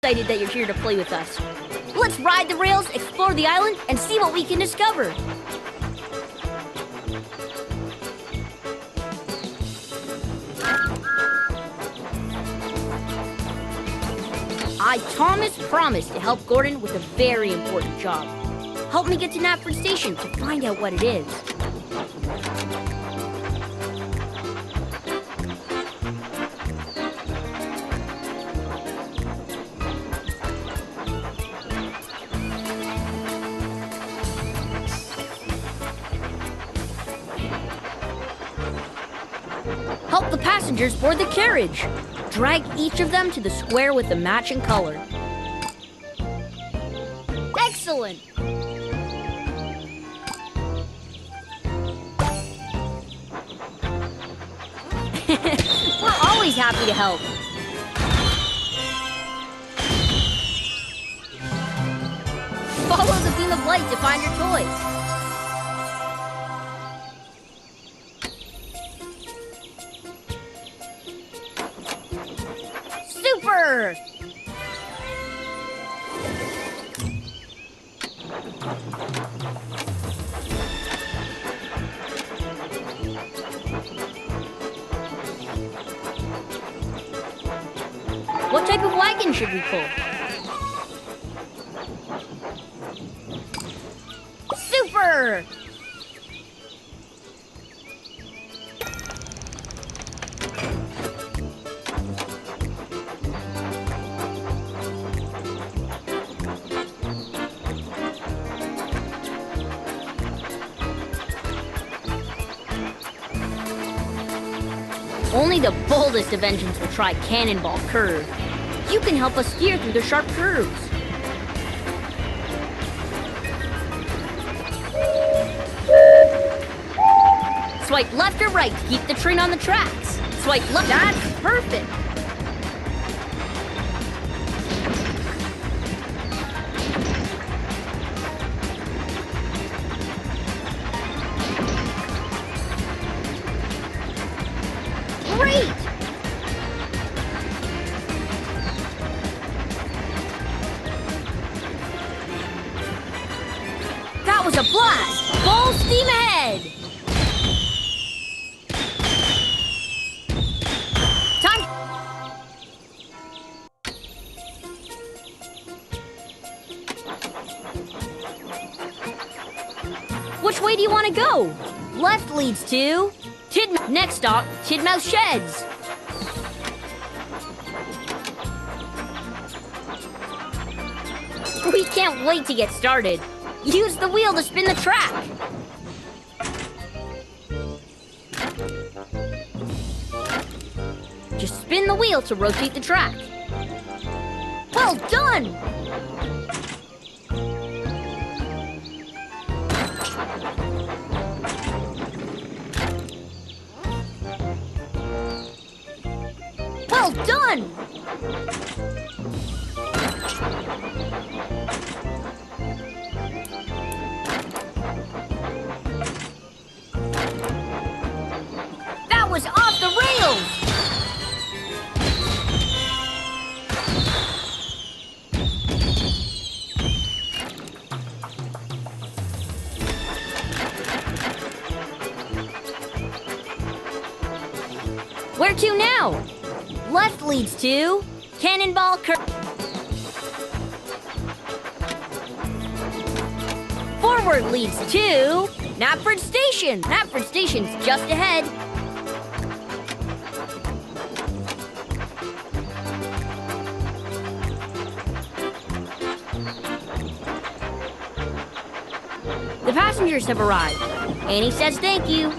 excited that you're here to play with us. Let's ride the rails, explore the island, and see what we can discover. Thomas promised to help Gordon with a very important job. Help me get to Knapford Station to find out what it is. Help the passengers board the carriage. Drag each of them to the square with the matching color. Excellent! We're always happy to help. Follow the beam of light to find your toys. Super! What type of wagon should we pull? Super! Only the boldest of engines will try Cannonball Curve. You can help us steer through the sharp curves. Swipe left or right to keep the train on the tracks. Swipe left. That's perfect. Great! That was a blast! Full steam ahead! Time! Which way do you want to go? Left leads to... Next stop, Tidmouth Sheds. We can't wait to get started. Use the wheel to spin the track. Just spin the wheel to rotate the track. Well done! Well done! That was off the rails! Where to now? Left leads to Cannonball Curve. Forward leads to Knapford Station. Knapford Station's just ahead. The passengers have arrived. Annie says thank you.